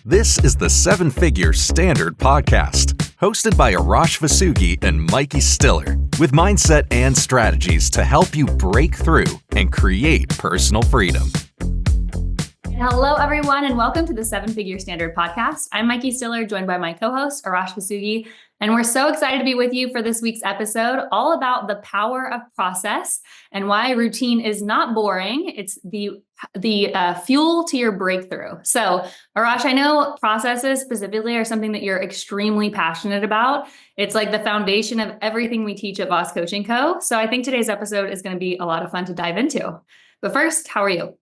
This is the Seven Figure Standard Podcast, hosted by Arash Vossoughi and Mykie Stiller, with mindset and strategies to help you break through and create personal freedom. Hello, everyone, and welcome to the Seven Figure Standard Podcast. I'm Mykie Stiller, joined by my co-host, Arash Vossoughi, and we're so excited to be with you for this week's episode, all about the power of process and why routine is not boring. It's the fuel to your breakthrough. So, Arash, I know processes specifically are something that you're extremely passionate about. It's like the foundation of everything we teach at Voss Coaching Co. So I think today's episode is going to be a lot of fun to dive into. But first, how are you?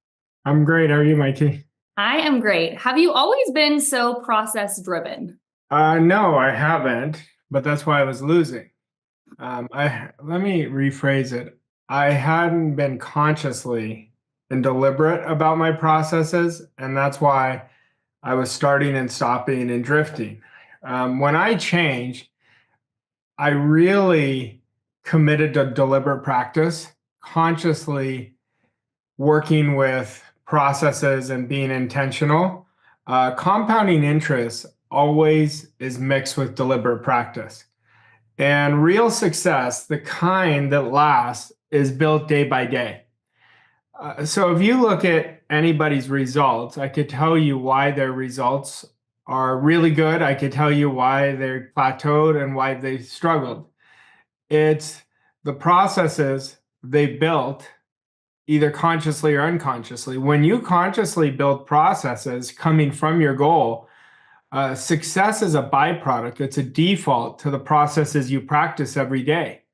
I'm great. How are you, Mykie? I am great. Have you always been so process driven? No, I haven't, but that's why I was losing. Let me rephrase it. I hadn't been consciously and deliberate about my processes, and that's why I was starting and stopping and drifting. When I changed, I really committed to deliberate practice, consciously working with processes and being intentional. Compounding interest always is mixed with deliberate practice. And real success, the kind that lasts, is built day by day. So if you look at anybody's results, I could tell you why their results are really good. I could tell you why they plateaued and why they struggled. It's the processes they built, either consciously or unconsciously. When you consciously build processes coming from your goal, success is a byproduct. It's a default to the processes you practice every day.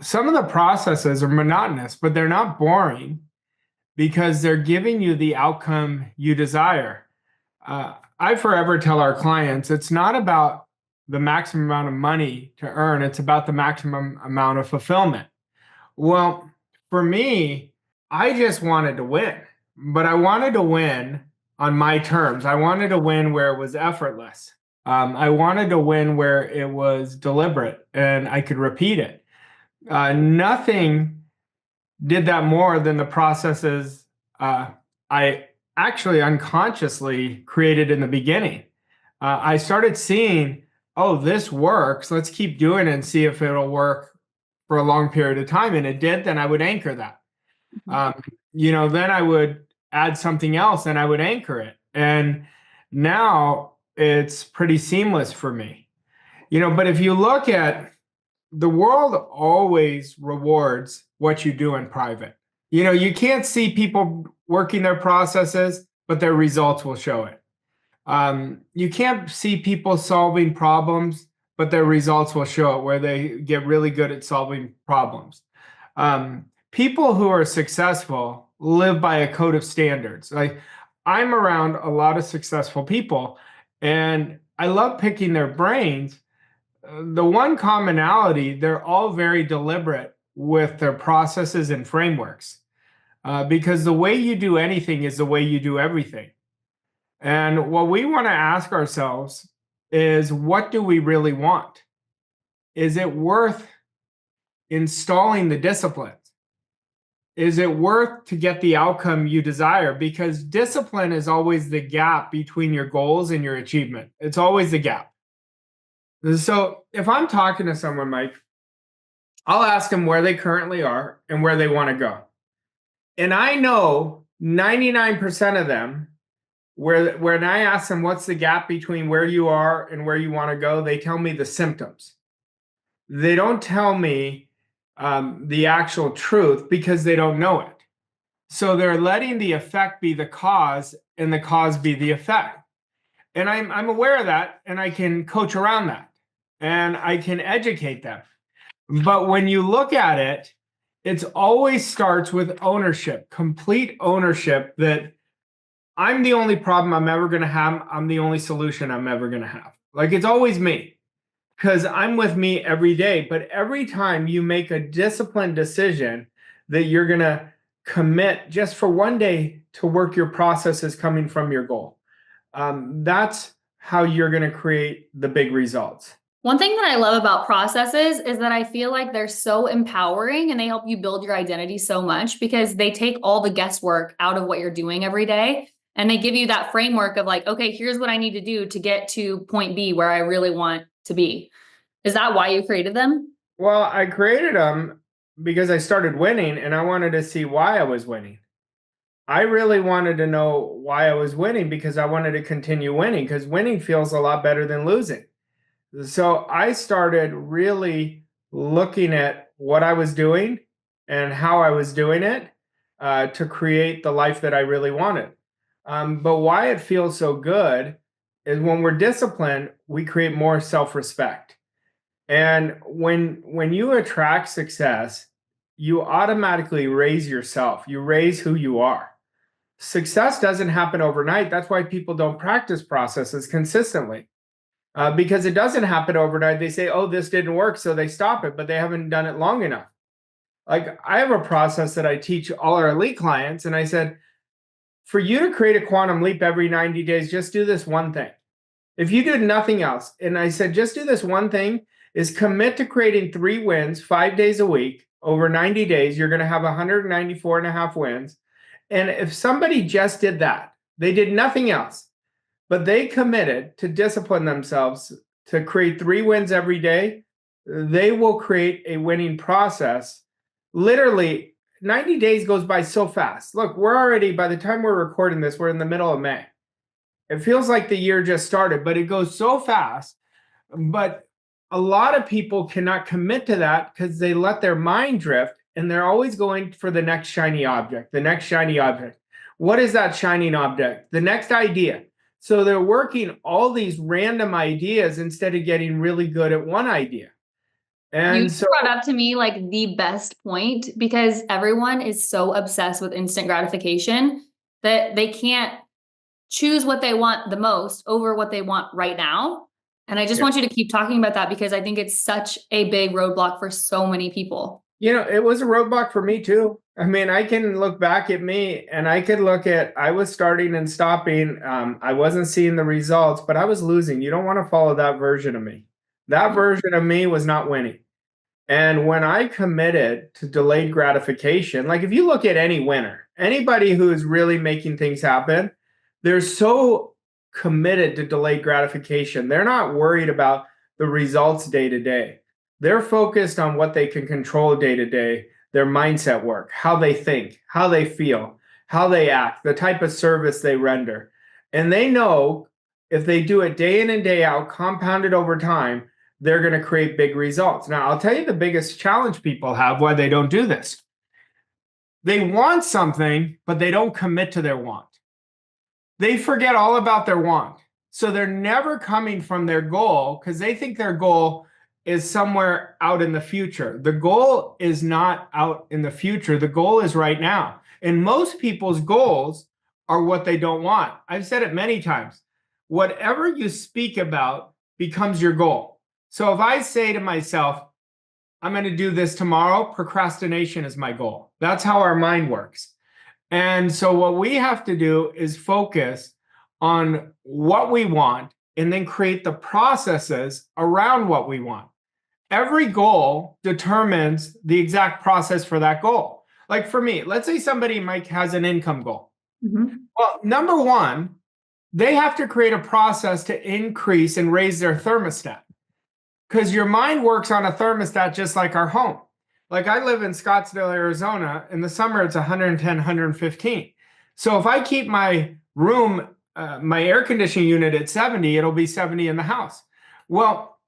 Some of the processes are monotonous, but they're not boring because they're giving you the outcome you desire. I forever tell our clients, it's not about the maximum amount of money to earn. It's about the maximum amount of fulfillment. Well, for me, I just wanted to win, but I wanted to win on my terms. I wanted to win where it was effortless. I wanted to win where it was deliberate and I could repeat it. Nothing did that more than the processes I actually unconsciously created in the beginning. I started seeing, oh, this works. Let's keep doing it and see if it'll work for a long period of time. And it did, then I would anchor that. Then I would add something else and I would anchor it. And now it's pretty seamless for me. But if you look at the world, always rewards what you do in private. You can't see people working their processes, but their results will show it. You can't see people solving problems, but their results will show it, where they get really good at solving problems. People who are successful live by a code of standards. Like, I'm around a lot of successful people, and I love picking their brains. The one commonality, they're all very deliberate with their processes and frameworks, because the way you do anything is the way you do everything. And what we want to ask ourselves is, what do we really want? Is it worth installing the disciplines? Is it worth to get the outcome you desire? Because discipline is always the gap between your goals and your achievement. It's always the gap. So if I'm talking to someone, Mike, I'll ask them where they currently are and where they want to go. And I know 99% of them, when I ask them what's the gap between where you are and where you want to go, they tell me the symptoms. They don't tell me the actual truth because they don't know it. So they're letting the effect be the cause and the cause be the effect. And I'm aware of that, and I can coach around that, and I can educate them. But when you look at it, it always starts with ownership, complete ownership, that I'm the only problem I'm ever going to have. I'm the only solution I'm ever going to have. Like, it's always me, because I'm with me every day. But every time you make a disciplined decision that you're going to commit just for one day to work your processes coming from your goal, that's how you're going to create the big results. One thing that I love about processes is that I feel like they're so empowering and they help you build your identity so much because they take all the guesswork out of what you're doing every day. And they give you that framework of like, okay, here's what I need to do to get to point B where I really want to be. Is that why you created them? Well, I created them because I started winning and I wanted to see why I was winning. I really wanted to know why I was winning because I wanted to continue winning because winning feels a lot better than losing. So I started really looking at what I was doing and how I was doing it to create the life that I really wanted. But why it feels so good is when we're disciplined, we create more self-respect. And when you attract success, you automatically raise yourself. You raise who you are. Success doesn't happen overnight. That's why people don't practice processes consistently because it doesn't happen overnight. They say, oh, this didn't work, so they stop it, but they haven't done it long enough. Like I have a process that I teach all our elite clients, and I said, for you to create a quantum leap every 90 days, just do this one thing. If you did nothing else, and I said, just do this one thing, is commit to creating 3 wins 5 days a week over 90 days. You're going to have 194 and a half wins. And if somebody just did that, they did nothing else, but they committed to discipline themselves to create 3 wins every day, they will create a winning process. Literally, 90 days goes by so fast. Look, we're already, by the time we're recording this, we're in the middle of May. It feels like the year just started, but it goes so fast. But a lot of people cannot commit to that because they let their mind drift and they're always going for the next shiny object, the next shiny object. What is that shining object? The next idea. So they're working all these random ideas instead of getting really good at one idea. You And so brought up to me like the best point because everyone is so obsessed with instant gratification that they can't choose what they want the most over what they want right now. And I just want you to keep talking about that because I think it's such a big roadblock for so many people. You know, it was a roadblock for me too. I mean, I can look back at me and I could look at, I was starting and stopping. I wasn't seeing the results, but I was losing. You don't want to follow that version of me. That version of me was not winning. And when I committed to delayed gratification, like if you look at any winner, anybody who is really making things happen, they're so committed to delayed gratification. They're not worried about the results day to day. They're focused on what they can control day to day, their mindset work, how they think, how they feel, how they act, the type of service they render. And they know if they do it day in and day out, compounded over time, they're going to create big results. Now, I'll tell you the biggest challenge people have why they don't do this. They want something, but they don't commit to their want. They forget all about their want. So they're never coming from their goal because they think their goal is somewhere out in the future. The goal is not out in the future. The goal is right now. And most people's goals are what they don't want. I've said it many times. Whatever you speak about becomes your goal. So if I say to myself, I'm going to do this tomorrow, procrastination is my goal. That's how our mind works. And so what we have to do is focus on what we want and then create the processes around what we want. Every goal determines the exact process for that goal. Like for me, let's say somebody, Mike, has an income goal. Well, number one, they have to create a process to increase and raise their thermostat. Because your mind works on a thermostat just like our home. Like I live in Scottsdale, Arizona. In the summer, it's 110, 115. So if I keep my room, my air conditioning unit at 70, it'll be 70 in the house. Well,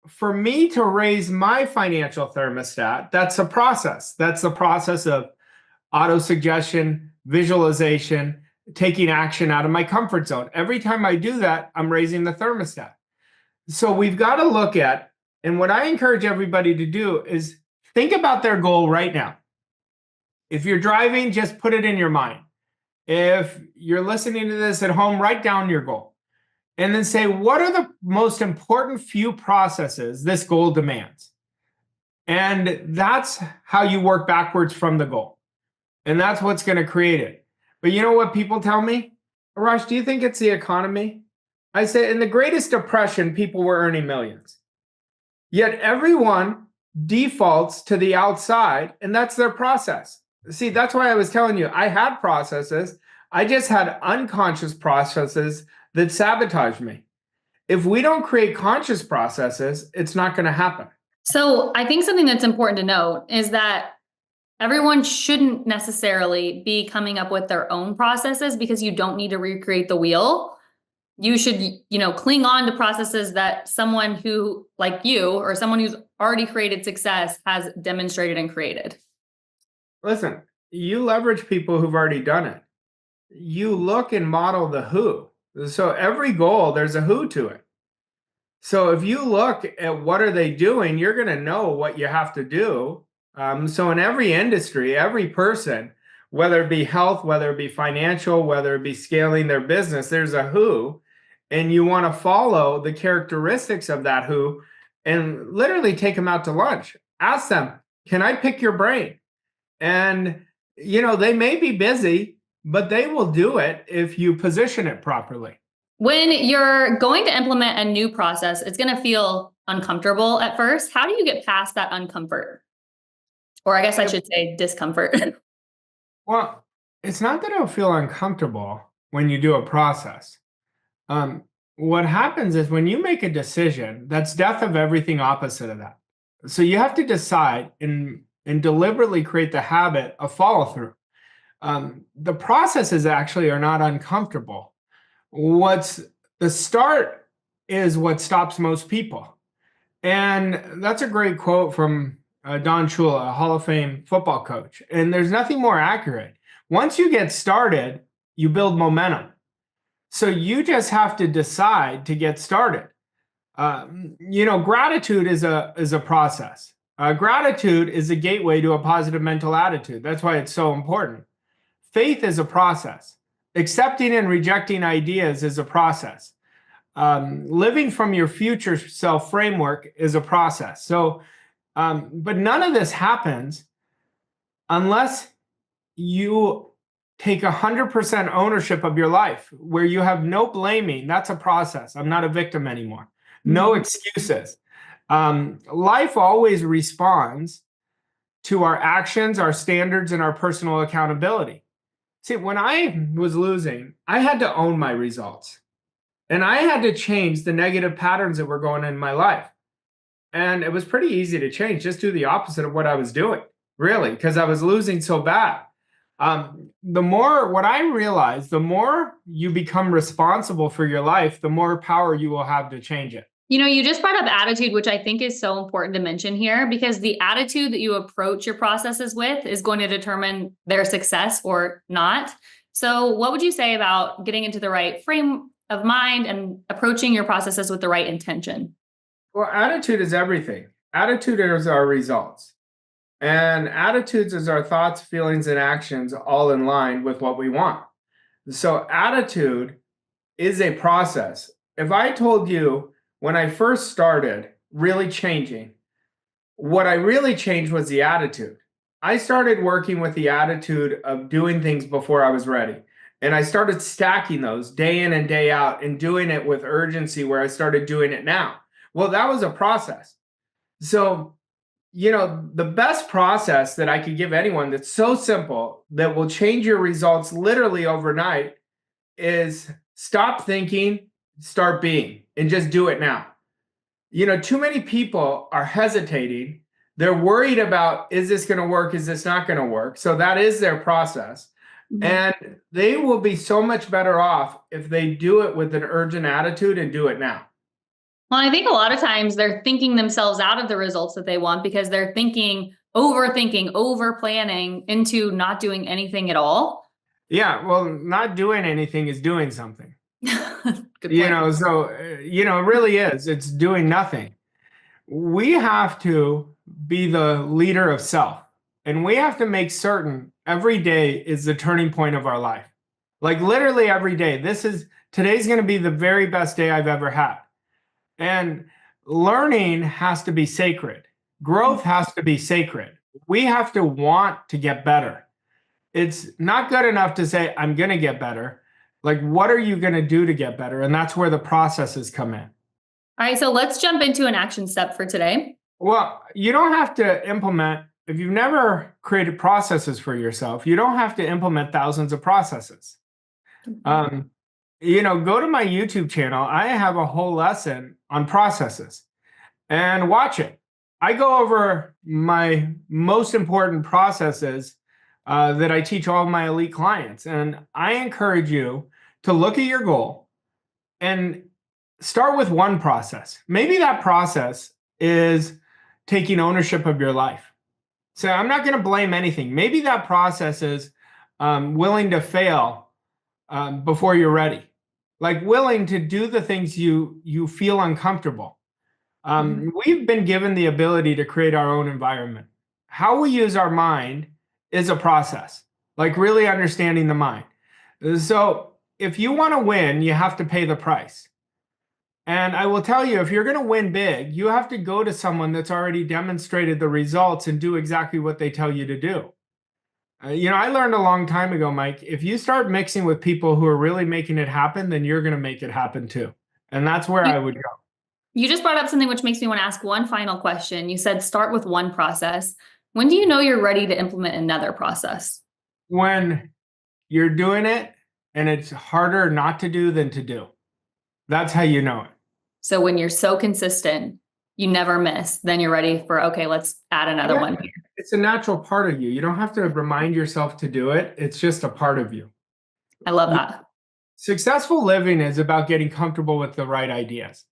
for me to raise my financial thermostat, that's a process. That's the process of auto-suggestion, visualization, taking action out of my comfort zone. Every time I do that, I'm raising the thermostat. So we've got to look at, and what I encourage everybody to do is think about their goal right now. If you're driving, just put it in your mind. If you're listening to this at home, write down your goal. And then say, what are the most important few processes this goal demands? And that's how you work backwards from the goal. And that's what's going to create it. But you know what people tell me? Arash, do you think it's the economy? I say, in the greatest depression, people were earning millions. Yet everyone defaults to the outside, and that's their process. See, that's why I was telling you, I had processes. I just had unconscious processes that sabotage me. If we don't create conscious processes, it's not going to happen. So I think something that's important to note is that everyone shouldn't necessarily be coming up with their own processes because you don't need to recreate the wheel. You should, cling on to processes that someone who, like you, or someone who's already created success has demonstrated and created. Listen, you leverage people who've already done it. You look and model the who. So every goal, there's a who to it. So if you look at what are they doing, you're going to know what you have to do. So in every industry, every person, whether it be health, whether it be financial, whether it be scaling their business, there's a who. And you want to follow the characteristics of that who and literally take them out to lunch. Ask them, can I pick your brain? And, they may be busy, but they will do it if you position it properly. When you're going to implement a new process, it's going to feel uncomfortable at first. How do you get past that uncomfort? Or I guess I should say discomfort. Well, it's not that it'll feel uncomfortable when you do a process. What happens is when you make a decision, that's death of everything opposite of that. So you have to decide and deliberately create the habit of follow through. The processes actually are not uncomfortable. What's the start is what stops most people. And that's a great quote from Don Shula, a Hall of Fame football coach. And there's nothing more accurate. Once you get started, you build momentum. So you just have to decide to get started. Gratitude is a process. Gratitude is a gateway to a positive mental attitude. That's why it's so important. Faith is a process. Accepting and rejecting ideas is a process. Living from your future self framework is a process. So, but none of this happens unless you take 100% ownership of your life, where you have no blaming. That's a process. I'm not a victim anymore. No excuses. Life always responds to our actions, our standards, and our personal accountability. See, when I was losing, I had to own my results. And I had to change the negative patterns that were going in my life. And it was pretty easy to change, just do the opposite of what I was doing, really, because I was losing so bad. What I realized, the more you become responsible for your life, the more power you will have to change it. You just brought up attitude, which I think is so important to mention here, because the attitude that you approach your processes with is going to determine their success or not. So what would you say about getting into the right frame of mind and approaching your processes with the right intention? Well, attitude is everything. Attitude is our results. And attitudes is our thoughts, feelings, and actions all in line with what we want. So attitude is a process. If I told you when I first started really changing, what I really changed was the attitude. I started working with the attitude of doing things before I was ready. And I started stacking those day in and day out and doing it with urgency where I started doing it now. Well, that was a process. So, the best process that I could give anyone that's so simple that will change your results literally overnight is stop thinking, start being, and just do it now. Too many people are hesitating. They're worried about, is this going to work? Is this not going to work? So that is their process. Mm-hmm. And they will be so much better off if they do it with an urgent attitude and do it now. Well, I think a lot of times they're thinking themselves out of the results that they want because they're overthinking, over planning into not doing anything at all. Yeah, well, not doing anything is doing something. Good point. It really is. It's doing nothing. We have to be the leader of self, and we have to make certain every day is the turning point of our life. Like literally every day. Today's going to be the very best day I've ever had. And learning has to be sacred. Growth has to be sacred. We have to want to get better. It's not good enough to say, I'm going to get better. Like, what are you going to do to get better? And that's where the processes come in. All right, so let's jump into an action step for today. Well, you don't have to implement, if you've never created processes for yourself, you don't have to implement thousands of processes. Go to my YouTube channel. I have a whole lesson on processes and watch it. I go over my most important processes that I teach all of my elite clients. And I encourage you to look at your goal and start with one process. Maybe that process is taking ownership of your life. So I'm not going to blame anything. Maybe that process is willing to fail before you're ready, like willing to do the things you feel uncomfortable. We've been given the ability to create our own environment. How we use our mind is a process, like really understanding the mind. So if you want to win, you have to pay the price. And I will tell you, if you're going to win big, you have to go to someone that's already demonstrated the results and do exactly what they tell you to do. I learned a long time ago, Mike, if you start mixing with people who are really making it happen, then you're going to make it happen too. And that's where I would go. You just brought up something which makes me want to ask one final question. You said start with one process. When do you know you're ready to implement another process? When you're doing it and it's harder not to do than to do. That's how you know it. So when you're so consistent, you never miss, then you're ready for, okay, let's add another one here. It's a natural part of you. You don't have to remind yourself to do it. It's just a part of you. I love that. Successful living is about getting comfortable with the right ideas.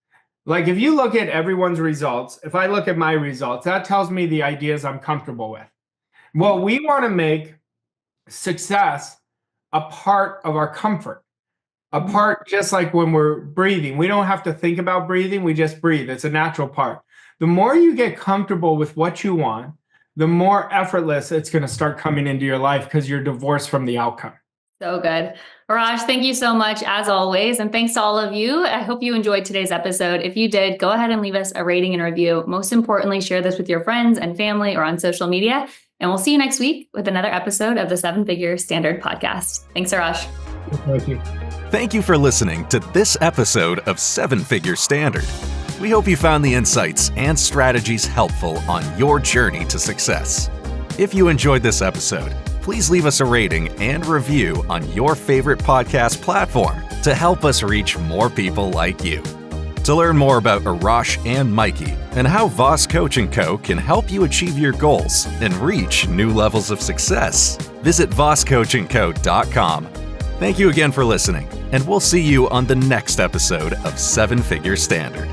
Like if you look at everyone's results, if I look at my results, that tells me the ideas I'm comfortable with. Well, we want to make success a part of our comfort. A part just like when we're breathing. We don't have to think about breathing. We just breathe. It's a natural part. The more you get comfortable with what you want, the more effortless it's going to start coming into your life because you're divorced from the outcome. So good. Arash, thank you so much as always. And thanks to all of you. I hope you enjoyed today's episode. If you did, go ahead and leave us a rating and review. Most importantly, share this with your friends and family or on social media. And we'll see you next week with another episode of the 7-Figure Standard Podcast. Thanks, Arash. Thank you. Thank you for listening to this episode of 7-Figure Standard. We hope you found the insights and strategies helpful on your journey to success. If you enjoyed this episode, please leave us a rating and review on your favorite podcast platform to help us reach more people like you. To learn more about Arash and Mykie and how Voss Coach & Co. can help you achieve your goals and reach new levels of success, visit vosscoachandco.com. Thank you again for listening, and we'll see you on the next episode of 7-Figure Standard.